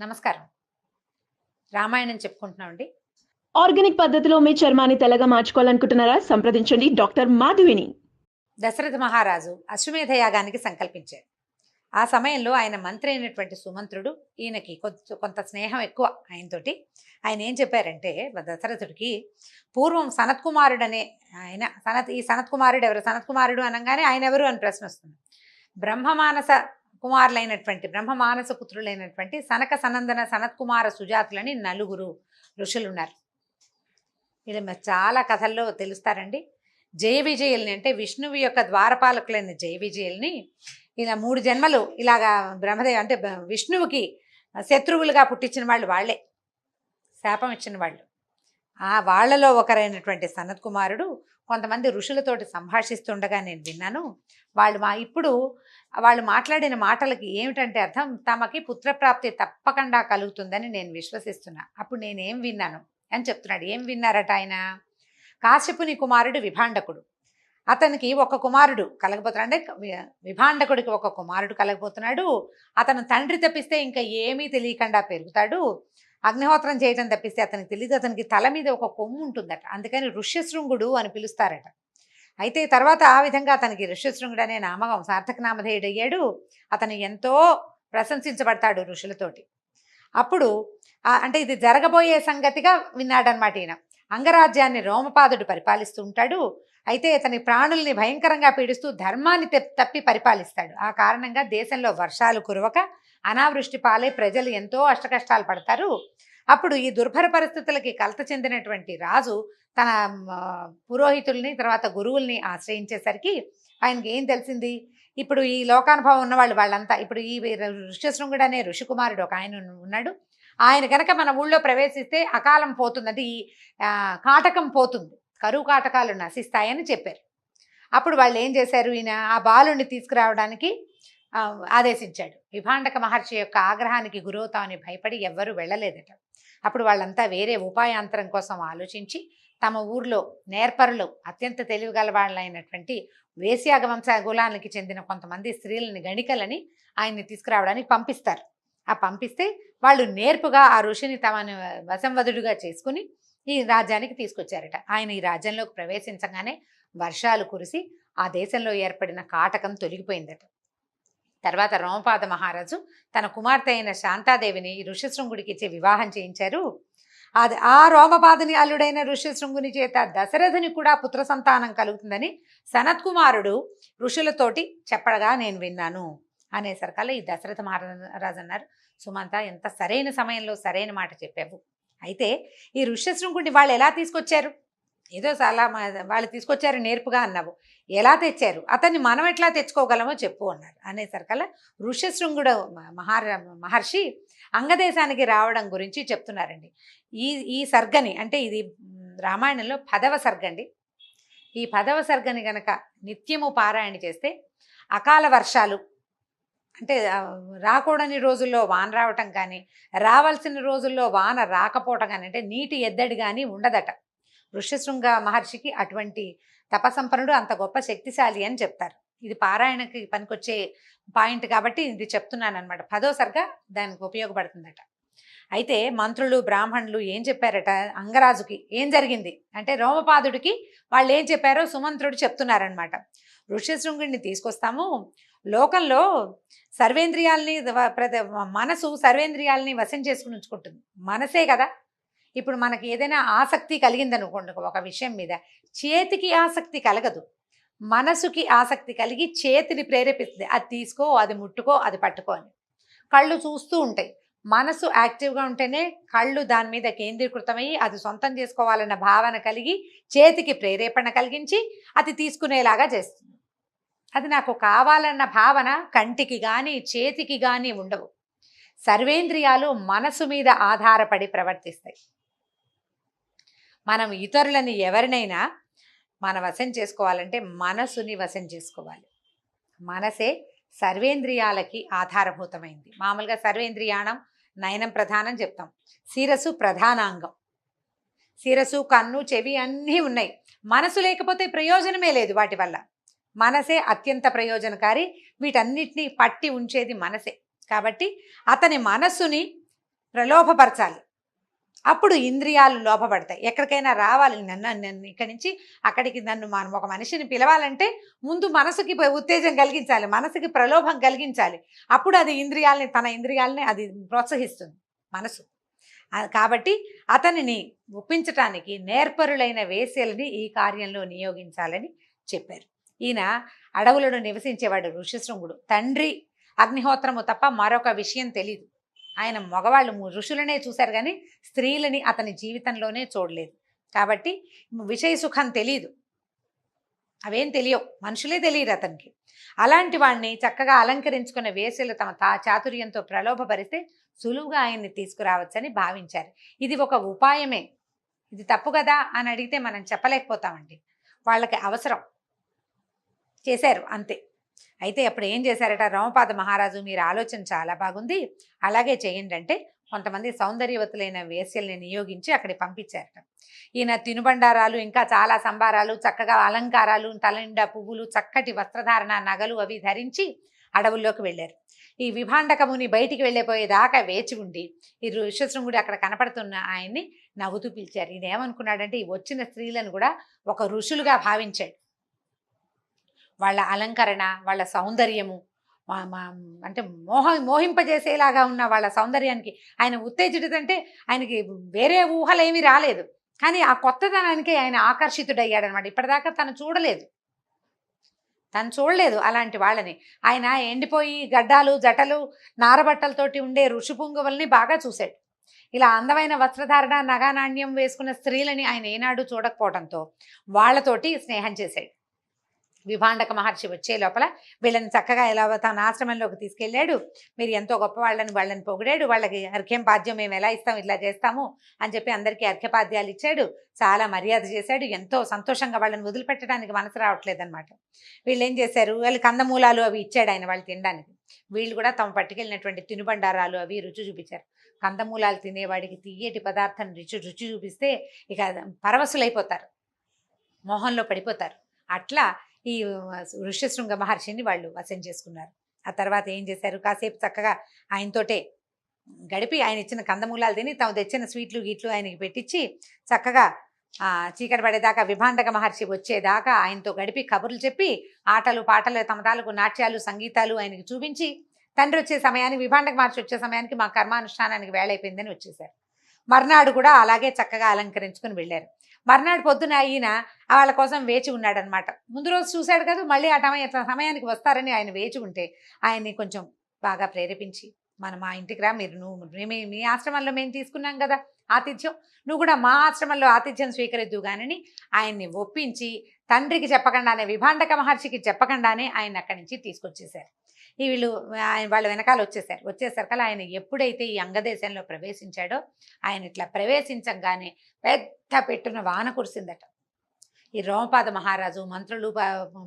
నమస్కారం. రామాయణం చెప్పుకుంటున్నామండి. ఆర్గానిక్ పద్ధతిలో మీ చర్మాన్ని తెల్లగా మార్చుకోవాలనుకుంటున్నారా? సంప్రదించండి డాక్టర్ మాధవిని. దశరథ మహారాజు అశ్వమేధ యాగానికి సంకల్పించాడు. ఆ సమయంలో ఆయన మంత్రి అయినటువంటి సుమంత్రుడు ఈయనకి కొంత స్నేహం ఎక్కువ ఆయనతోటి. ఆయన ఏం చెప్పారంటే దశరథుడికి, పూర్వం సనత్కుమారుడనే ఆయన ఈ సనత్కుమారుడు ఎవరు? సనత్కుమారుడు అనగానే ఆయన ఎవరు అని ప్రశ్న వస్తుంది. బ్రహ్మమానస బ్రహ్మమానస పుత్రులైనటువంటి సనక సనందన సనత్కుమార సుజాతులని నలుగురు ఋషులున్నారు. వీళ్ళు చాలా కథల్లో తెలుస్తారండి. జయ విజయుల్ని అంటే విష్ణువు యొక్క ద్వారపాలకులైన జయ విజయుల్ని ఇలా 3 జన్మలు ఇలాగా బ్రహ్మదేవ్ అంటే విష్ణువుకి శత్రువులుగా పుట్టించిన వాళ్ళు వాళ్ళే, శాపం ఇచ్చిన వాళ్ళు. ఆ వాళ్లలో ఒకరైనటువంటి సనత్ కుమారుడు కొంతమంది ఋషులతోటి సంభాషిస్తుండగా నేను విన్నాను. ఇప్పుడు వాళ్ళు మాట్లాడిన మాటలకి ఏమిటంటే అర్థం, తమకి పుత్రప్రాప్తి తప్పకుండా కలుగుతుందని నేను విశ్వసిస్తున్నా. అప్పుడు నేనేం విన్నాను అని చెప్తున్నాడు. ఏం విన్నారట ఆయన? కాశ్యపుని కుమారుడు విభాండకుడు, అతనికి ఒక కుమారుడు కలగబోతున్నాడు. అంటే విభాండకుడికి ఒక కుమారుడు కలగబోతున్నాడు. అతను తండ్రి తప్పిస్తే ఇంకా ఏమీ తెలియకుండా పెరుగుతాడు. అగ్నిహోత్రం చేయటం తప్పిస్తే అతనికి తెలియదు. అతనికి తల మీద ఒక కొమ్ము ఉంటుందట, అందుకని ఋష్యశృంగుడు అని పిలుస్తారట. అయితే తర్వాత ఆ విధంగా అతనికి ఋష్యశృంగుడు అనే నామకం సార్థక నామధేయుడయ్యాడు. అతను ఎంతో ప్రశంసించబడతాడు ఋషులతోటి. అప్పుడు అంటే ఇది జరగబోయే సంగతిగా విన్నాడనమాట ఈయన. అంగరాజ్యాన్ని రోమపాదుడు పరిపాలిస్తూ ఉంటాడు. అయితే అతని ప్రాణుల్ని భయంకరంగా పీడిస్తూ ధర్మాన్ని తప్పి పరిపాలిస్తాడు. ఆ కారణంగా దేశంలో వర్షాలు కురవక అనావృష్టి పాలై ప్రజలు ఎంతో అష్టకష్టాలు పడతారు. అప్పుడు ఈ దుర్భర పరిస్థితులకి కలత చెందినటువంటి రాజు తన పురోహితుల్ని తర్వాత గురువుల్ని ఆశ్రయించేసరికి ఆయనకి ఏం తెలిసింది, ఇప్పుడు ఈ లోకానుభవం ఉన్నవాళ్ళు వాళ్ళంతా ఇప్పుడు ఈ ఋష్యశృంగుడు అనే ఋషికుమారుడు ఒక ఆయన ఉన్నాడు. ఆయన కనుక మన ఊళ్ళో ప్రవేశిస్తే అకాలం పోతుంది, అంటే ఈ కాటకం పోతుంది, కరువు కాటకాలు నశిస్తాయని చెప్పారు. అప్పుడు వాళ్ళు ఏం చేశారు, ఈయన ఆ బాలుని తీసుకురావడానికి ఆదేశించాడు. విభాండక మహర్షి యొక్క ఆగ్రహానికి గురవుతామని భయపడి ఎవ్వరూ వెళ్ళలేదట. అప్పుడు వాళ్ళంతా వేరే ఉపాయాంతరం కోసం ఆలోచించి తమ ఊర్లో నేర్పరులు అత్యంత తెలివిగల వాళ్ళైనటువంటి వేశ్యాగ వంశ కులానికి చెందిన కొంతమంది స్త్రీలని గణికలని ఆయన్ని తీసుకురావడానికి పంపిస్తారు. ఆ పంపిస్తే వాళ్ళు నేర్పుగా ఆ ఋషిని తమను వశంవదుడిగా చేసుకుని ఈ రాజ్యానికి తీసుకొచ్చారట. ఆయన ఈ రాజ్యంలోకి ప్రవేశించగానే వర్షాలు కురిసి ఆ దేశంలో ఏర్పడిన కాటకం తొలగిపోయిందట. తర్వాత రోమపాద మహారాజు తన కుమార్తె అయిన శాంతాదేవిని ఋష్యశృంగుడికి ఇచ్చి వివాహం చేయించారు. ఆ రోమపాదుని అల్లుడైన ఋష్యశృంగుని చేత దశరథుని కూడా పుత్ర సంతానం కలుగుతుందని సనత్కుమారుడు ఋషులతోటి చెప్పడగా నేను విన్నాను అనేసరికల్లా ఈ దశరథ మహారాజు అన్నారు, సుమంత ఎంత సరైన సమయంలో సరైన మాట చెప్పావు. అయితే ఈ ఋష్యశృంగుడిని వాళ్ళు ఎలా తీసుకొచ్చారు? ఏదో చాలా వాళ్ళు తీసుకొచ్చారు నేర్పుగా అన్నావు, ఎలా తెచ్చారు? అతన్ని మనం ఎట్లా తెచ్చుకోగలమో చెప్పు అన్నారు. అనేసరికల్లా ఋష్యశృంగుడు మహర్షి అంగదేశానికి రావడం గురించి చెప్తున్నారండి. ఈ సర్గని అంటే ఇది రామాయణంలో 10వ సర్గండి. ఈ 10వ సర్గని గనక నిత్యము పారాయణ చేస్తే అకాల వర్షాలు అంటే రాకూడని రోజుల్లో వాన రావటం కానీ రావాల్సిన రోజుల్లో వాన రాకపోవటం కానీ అంటే నీటి ఎద్దడి కానీ ఉండదట. ఋష్యశృంగ మహర్షికి అటువంటి తపసంపన్నుడు, అంత గొప్ప శక్తిశాలి అని చెప్తారు. ఇది పారాయణకి పనికొచ్చే పాయింట్ కాబట్టి ఇది చెప్తున్నాను అనమాట. 10వ సర్గ దానికి ఉపయోగపడుతుందట. అయితే మంత్రులు బ్రాహ్మణులు ఏం చెప్పారట అంగరాజుకి? ఏం జరిగింది అంటే రోమపాదుడికి వాళ్ళు ఏం చెప్పారో సుమంత్రుడు చెప్తున్నారనమాట. ఋష్యశృంగుడిని తీసుకొస్తాము, లోకంలో సర్వేంద్రియాలని మనసు సర్వేంద్రియాలని వశం చేసుకుని ఉంచుకుంటుంది. మనసే కదా, ఇప్పుడు మనకి ఏదైనా ఆసక్తి కలిగిందనుకోండి ఒక విషయం మీద, చేతికి ఆసక్తి కలగదు, మనసుకి ఆసక్తి కలిగి చేతిని ప్రేరేపిస్తుంది. అది తీసుకో, అది ముట్టుకో, అది పట్టుకో అని. కళ్ళు చూస్తూ ఉంటాయి, మనసు యాక్టివ్గా ఉంటేనే కళ్ళు దాని మీద కేంద్రీకృతమయ్యి అది సొంతం చేసుకోవాలన్న భావన కలిగి చేతికి ప్రేరేపణ కలిగించి అది తీసుకునేలాగా చేస్తుంది. అది నాకు కావాలన్న భావన కంటికి కానీ చేతికి కానీ ఉండవు. సర్వేంద్రియాలు మనసు మీద ఆధారపడి ప్రవర్తిస్తాయి. మనం ఇతరులని ఎవరినైనా మన వశం చేసుకోవాలంటే మనసుని వశం చేసుకోవాలి. మనసే సర్వేంద్రియాలకి ఆధారభూతమైంది. మామూలుగా సర్వేంద్రియాణం నయనం ప్రధానం చెప్తాం. శిరస్సు ప్రధానాంగం. శిరస్సు, కన్ను, చెవి అన్నీ ఉన్నాయి. మనసు లేకపోతే ప్రయోజనమే లేదు వాటి వల్ల. మనసే అత్యంత ప్రయోజనకారి. వీటన్నిటినీ పట్టి ఉంచేది మనసే. కాబట్టి అతని మనస్సుని ప్రలోభపరచాలి. అప్పుడు ఇంద్రియాలు లోపబడతాయి. ఎక్కడికైనా రావాలి, నన్ను ఇక్కడి నుంచి అక్కడికి మనం ఒక మనిషిని పిలవాలంటే ముందు మనసుకి ఉత్తేజం కలిగించాలి, మనసుకి ప్రలోభం కలిగించాలి. అప్పుడు అది తన ఇంద్రియాలని అది ప్రోత్సహిస్తుంది మనసు. కాబట్టి అతనిని ఒప్పించటానికి నేర్పరులైన వేశ్యలని ఈ కార్యంలో నియోగించాలని చెప్పారు. ఈయన అడవులను నివసించేవాడు ఋష్యశృంగుడు. తండ్రి అగ్నిహోత్రము తప్ప మరొక విషయం తెలీదు. ఆయన మగవాళ్ళు ఋషులనే చూశారు కానీ స్త్రీలని అతని జీవితంలోనే చూడలేదు. కాబట్టి విషయ సుఖం తెలీదు, అవేం తెలియవు, మనుషులే తెలియదు అతనికి. అలాంటి వాడిని చక్కగా అలంకరించుకున్న వేశ్యలు తమ చాతుర్యంతో ప్రలోభపరిస్తే సులువుగా ఆయన్ని తీసుకురావచ్చని భావించారు. ఇది ఒక ఉపాయమే, ఇది తప్పు కదా అని అడిగితే మనం చెప్పలేకపోతామండి. వాళ్ళకి అవసరం చేశారు అంతే. అయితే అప్పుడు ఏం చేశారట, రామపాద మహారాజు మీరు ఆలోచన చాలా బాగుంది, అలాగే చేయండి అంటే కొంతమంది సౌందర్యవతులైన వేశ్యల్ని నియోగించి అక్కడికి పంపించారట. ఈయన తినుబండారాలు ఇంకా చాలా సంబారాలు, చక్కగా అలంకారాలు, తలనిండా పువ్వులు, చక్కటి వస్త్రధారణ, నగలు అవి ధరించి అడవుల్లోకి వెళ్ళారు. ఈ విభాండకముని బయటికి వెళ్ళిపోయేదాకా వేచి ఉండి ఈ ఋష్యశృంగుడు అక్కడ కనపడుతున్న ఆయన్ని నవ్వుతూ పిలిచారు. ఈయన ఏమనుకున్నాడంటే ఈ వచ్చిన స్త్రీలను కూడా ఒక ఋషులుగా భావించాడు. వాళ్ళ అలంకరణ, వాళ్ళ సౌందర్యము, అంటే మోహింపజేసేలాగా ఉన్న వాళ్ళ సౌందర్యానికి ఆయన ఉత్తేజితంటే ఆయనకి వేరే ఊహలేమీ రాలేదు. కానీ ఆ కొత్తదనానికి ఆయన ఆకర్షితుడయ్యాడనమాట. ఇప్పటిదాకా తను చూడలేదు అలాంటి వాళ్ళని. ఆయన ఎండిపోయి గడ్డాలు, జటలు, నారబట్టలతోటి ఉండే ఋషిపుంగవుల్ని బాగా చూశాడు. ఇలా అందమైన వస్త్రధారణ, నగానాణ్యం వేసుకున్న స్త్రీలని ఆయన ఏనాడు చూడకపోవడంతో వాళ్ళతోటి స్నేహం చేశాడు. విభాండక మహర్షి వచ్చే లోపల వీళ్ళని చక్కగా ఇలా తన ఆశ్రమంలోకి తీసుకెళ్ళాడు. మీరు ఎంతో గొప్ప వాళ్ళని పొగిడాడు. వాళ్ళకి అర్ఘ్యం పాద్యం మేము ఎలా ఇస్తాం, ఇట్లా చేస్తాము అని చెప్పి అందరికీ అర్ఘ్యపాద్యాలు ఇచ్చాడు. చాలా మర్యాద చేశాడు. ఎంతో సంతోషంగా వాళ్ళని వదిలిపెట్టడానికి మనసు రావట్లేదన్నమాట. వీళ్ళు ఏం చేశారు, వాళ్ళు కందమూలాలు అవి ఇచ్చాడు ఆయన వాళ్ళు తినడానికి. వీళ్ళు కూడా తమ పట్టుకెళ్ళినటువంటి తినుబండారాలు అవి రుచి చూపించారు. కందమూలాలు తినేవాడికి తీయటి పదార్థం రుచి చూపిస్తే ఇక పరవశులైపోతారు, మోహంలో పడిపోతారు. అట్లా ఈ ఋష్యశృంగ మహర్షిని వాళ్ళు వశం చేసుకున్నారు. ఆ తర్వాత ఏం చేశారు, కాసేపు చక్కగా ఆయనతోటే గడిపి ఆయన ఇచ్చిన కందమూలాలు తిని తాము తెచ్చిన స్వీట్లు గీట్లు ఆయనకి పెట్టించి చక్కగా చీకటి పడేదాకా విభాండక మహర్షి వచ్చేదాకా ఆయనతో గడిపి కబుర్లు చెప్పి ఆటలు పాటలు తమ తాలూకు నాట్యాలు సంగీతాలు ఆయనకి చూపించి తండ్రి వచ్చే సమయానికి, విభాండక మహర్షి వచ్చే సమయానికి మా కర్మానుష్ఠానానికి వేళ అయిపోయిందని వచ్చేసారు. మర్నాడు కూడా అలాగే చక్కగా అలంకరించుకుని వెళ్ళారు. మర్నాడు పొద్దున ఈయన వాళ్ళ కోసం వేచి ఉన్నాడనమాట. ముందు రోజు చూశాడు కదా, మళ్ళీ ఆ సమయానికి వస్తారని ఆయన వేచి ఉంటే ఆయన్ని కొంచెం బాగా ప్రేరేపించి, మా ఇంటికి రా, మీ ఆశ్రమంలో మేము తీసుకున్నాం కదా ఆతిథ్యం, నువ్వు కూడా మా ఆశ్రమంలో ఆతిథ్యం స్వీకరిద్దు గానని ఆయన్ని ఒప్పించి తండ్రికి చెప్పకుండానే, విభాండక మహర్షికి చెప్పకుండానే ఆయన అక్కడి నుంచి తీసుకొచ్చేశారు. వాళ్ళ వెనకాల వచ్చేసరికల్లా ఆయన ఎప్పుడైతే ఈ అంగదేశంలో ప్రవేశించాడో ఆయన ఇట్లా ప్రవేశించగానే పెద్ద పెట్టున వాన కురిసిందట. ఈ రోమపాద మహారాజు మంత్రులు,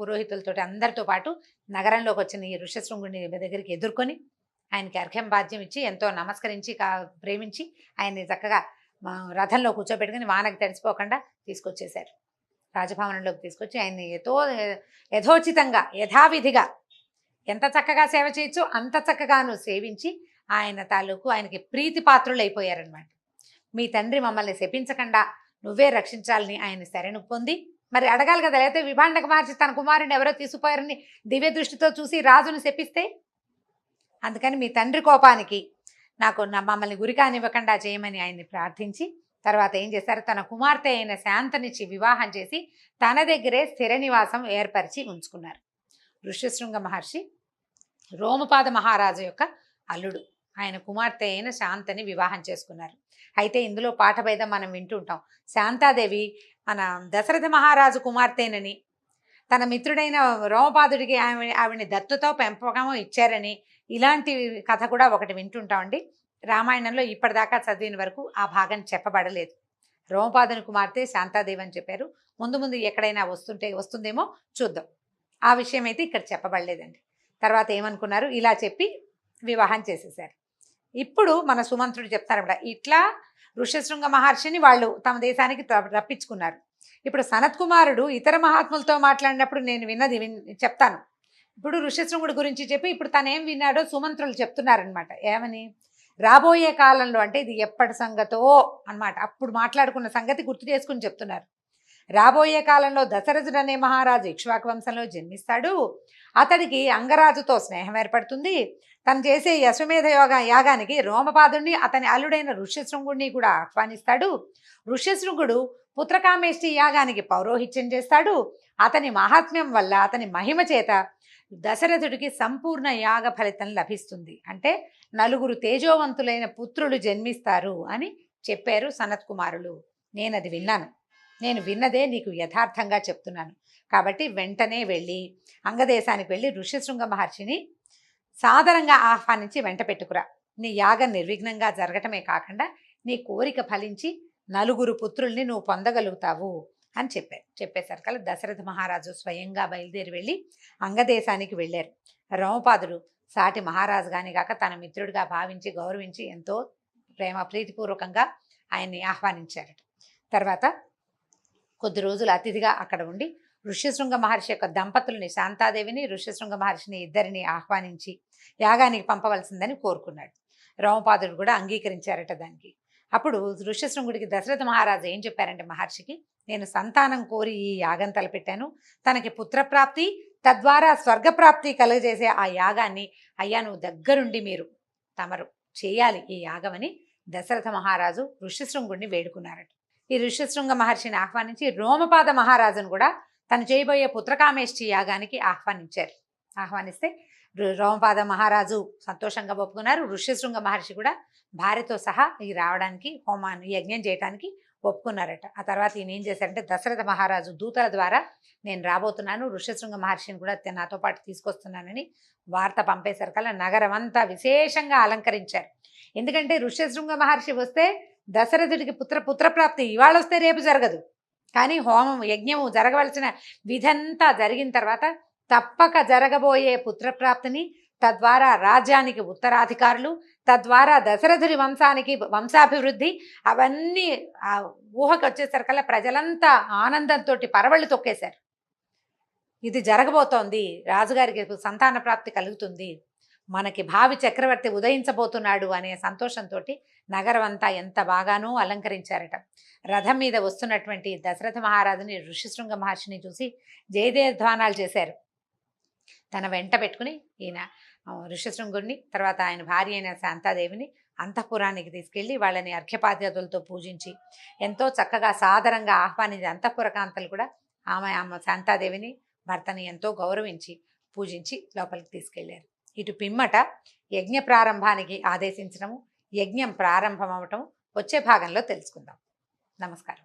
పురోహితులతో అందరితో పాటు నగరంలోకి వచ్చిన ఈ ఋష్యశృంగుని దగ్గరికి ఎదుర్కొని ఆయనకి అర్ఘ్యం బాధ్యం ఇచ్చి ఎంతో నమస్కరించి ప్రేమించి ఆయన్ని చక్కగా రథంలో కూర్చోబెట్టుకుని వానకు తడిసిపోకుండా తీసుకొచ్చేశారు. రాజభవనంలోకి తీసుకొచ్చి ఆయన్ని యథోచితంగా యథావిధిగా ఎంత చక్కగా సేవ చేయొచ్చు అంత చక్కగాను సేవించి ఆయనకి ప్రీతి పాత్రులు అయిపోయారనమాట. మీ తండ్రి మమ్మల్ని శపించకుండా నువ్వే రక్షించాలని ఆయన శరణు పొంది, మరి అడగాలి కదా, లేకపోతే విభాండక మహర్షి తన కుమారుని ఎవరో తీసుకుపోయారని దివ్య దృష్టితో చూసి రాజును శపిస్తే, అందుకని మీ తండ్రి కోపానికి మమ్మల్ని గురి కానివ్వకుండా చేయమని ఆయన్ని ప్రార్థించి తర్వాత ఏం చేశారు, తన కుమార్తె అయిన శాంతనిచ్చి వివాహం చేసి తన దగ్గరే స్థిర నివాసం ఏర్పరిచి ఉంచుకున్నారు. ఋష్యశృంగ మహర్షి రోమపాద మహారాజు యొక్క అల్లుడు. ఆయన కుమార్తె అయిన శాంతని వివాహం చేసుకున్నారు. అయితే ఇందులో పాఠభేదం మనం వింటుంటాం. శాంతాదేవి మన దశరథ మహారాజు కుమార్తెనని, తన మిత్రుడైన రోమపాదుడికి ఆవిడని దత్తుతో పెంపకం ఇచ్చారని, ఇలాంటి కథ కూడా ఒకటి వింటుంటామండి. రామాయణంలో ఇప్పటిదాకా చదివిన వరకు ఆ భాగం చెప్పబడలేదు. రోమపాదుని కుమార్తె శాంతాదేవి అని చెప్పారు. ముందు ఎక్కడైనా వస్తుందేమో చూద్దాం. ఆ విషయం అయితే ఇక్కడ చెప్పబడలేదండి. తర్వాత ఏమనుకున్నారు, ఇలా చెప్పి వివాహం చేసేసారు. ఇప్పుడు మన సుమంత్రుడు చెప్తారన్నమాట, ఇట్లా ఋష్యశృంగ మహర్షిని వాళ్ళు తమ దేశానికి రప్పించుకున్నారు. ఇప్పుడు సనత్ కుమారుడు ఇతర మహాత్ములతో మాట్లాడినప్పుడు నేను చెప్తాను. ఇప్పుడు ఋష్యశృంగుడి గురించి చెప్పి ఇప్పుడు తను ఏం విన్నాడో సుమంత్రులు చెప్తున్నారనమాట. ఏమని, రాబోయే కాలంలో అంటే ఇది ఎప్పటి సంగతో అన్నమాట, అప్పుడు మాట్లాడుకున్న సంగతి గుర్తు చేసుకుని చెప్తున్నారు. రాబోయే కాలంలో దశరథుడు అనే మహారాజు ఇక్ష్వాకు వంశంలో జన్మిస్తాడు. అతడికి అంగరాజుతో స్నేహం ఏర్పడుతుంది. తను చేసే యశ్వమేధ యాగానికి రోమపాదుడిని అతని అల్లుడైన ఋష్యశృంగుడిని కూడా ఆహ్వానిస్తాడు. ఋష్యశృంగుడు పుత్రకామేష్టి యాగానికి పౌరోహిత్యం చేస్తాడు. అతని మహాత్మ్యం వల్ల, అతని మహిమ చేత దశరథుడికి సంపూర్ణ యాగ ఫలితం లభిస్తుంది. అంటే నలుగురు తేజోవంతులైన పుత్రులు జన్మిస్తారు అని చెప్పారు సనత్ కుమారులు. నేను అది విన్నాను. నేను విన్నదే నీకు యథార్థంగా చెప్తున్నాను. కాబట్టి వెంటనే వెళ్ళి అంగదేశానికి వెళ్ళి ఋష్యశృంగ మహర్షిని సాదరంగా ఆహ్వానించి వెంట పెట్టుకురా. నీ యాగం నిర్విఘ్నంగా జరగటమే కాకుండా నీ కోరిక ఫలించి నలుగురు పుత్రుల్ని నువ్వు పొందగలుగుతావు అని చెప్పేసరికల్లా దశరథ మహారాజు స్వయంగా బయలుదేరి వెళ్ళి అంగదేశానికి వెళ్ళారు. రోమపాదుడు సాటి మహారాజు గాని కాక తన మిత్రుడిగా భావించి గౌరవించి ఎంతో ప్రీతిపూర్వకంగా ఆయన్ని ఆహ్వానించారట. తర్వాత కొద్ది రోజులు అతిథిగా అక్కడ ఉండి ఋష్యశృంగ మహర్షి యొక్క దంపతులని, శాంతాదేవిని ఋష్యశృంగ మహర్షిని ఇద్దరిని ఆహ్వానించి యాగానికి పంపవలసిందని కోరుకున్నాడు. రోమపాదుడు కూడా అంగీకరించారట దానికి. అప్పుడు ఋష్యశృంగుడికి దశరథ మహారాజు ఏం చెప్పారంటే మహర్షికి, నేను సంతానం కోరి ఈ యాగం తలపెట్టాను. తనకి పుత్రప్రాప్తి తద్వారా స్వర్గప్రాప్తి కలుగజేసే ఆ యాగాన్ని అయ్యా నువ్వు దగ్గరుండి మీరు తమరు చేయాలి ఈ యాగమని దశరథ మహారాజు ఋష్యశృంగుడిని వేడుకున్నారట. ఈ ఋష్యశృంగ మహర్షిని ఆహ్వానించి రోమపాద మహారాజును కూడా తను చేయబోయే పుత్రకామేష్టి యాగానికి ఆహ్వానిస్తే రోమపాద మహారాజు సంతోషంగా ఒప్పుకున్నారు. ఋష్యశృంగ మహర్షి కూడా భార్యతో సహా ఈ రావడానికి హోమాన్ని యజ్ఞం చేయడానికి ఒప్పుకున్నారట. ఆ తర్వాత ఈయన ఏం చేశారంటే దశరథ మహారాజు దూతల ద్వారా నేను రాబోతున్నాను, ఋష్యశృంగ మహర్షిని కూడా నాతో పాటు తీసుకొస్తున్నానని వార్త పంపేసరికల్లా నగరం అంతా విశేషంగా అలంకరించారు. ఎందుకంటే ఋష్యశృంగ మహర్షి వస్తే దశరథుడికి పుత్రప్రాప్తి ఇవాళ వస్తే రేపు జరగదు. కానీ హోమం యజ్ఞము జరగవలసిన విధంతా జరిగిన తర్వాత తప్పక జరగబోయే పుత్రప్రాప్తిని, తద్వారా రాజ్యానికి ఉత్తరాధికారులు, తద్వారా దశరథుడి వంశాభివృద్ధి అవన్నీ ఆ ఊహకు వచ్చేసరికల్లా ప్రజలంతా ఆనందంతో పరవళ్ళు తొక్కేశారు. ఇది జరగబోతోంది, రాజుగారికి సంతాన ప్రాప్తి కలుగుతుంది, మనకి భావి చక్రవర్తి ఉదయించబోతున్నాడు అనే సంతోషంతో నగరం అంతా ఎంత బాగానో అలంకరించారట. రథం మీద వస్తున్నటువంటి దశరథ మహారాజుని ఋష్యశృంగ మహర్షిని చూసి జయదేధ్వానాలు చేశారు. తన వెంట పెట్టుకుని ఈయన ఋష్యశృంగుడిని, తర్వాత ఆయన భార్య అయిన శాంతాదేవిని అంతఃపురానికి తీసుకెళ్ళి వాళ్ళని అర్ఘ్యపాద్యాదులతో పూజించి ఎంతో చక్కగా సాదరంగా ఆహ్వానించి అంతఃపురకాంతలు కూడా ఆమె శాంతాదేవిని భర్తని ఎంతో గౌరవించి పూజించి లోపలికి తీసుకెళ్లారు. ఇటు పిమ్మట యజ్ఞ ప్రారంభానికి ఆదేశించడము, యజ్ఞం ప్రారంభమవటం వచ్చే భాగంలో తెలుసుకుందాం. నమస్కారం.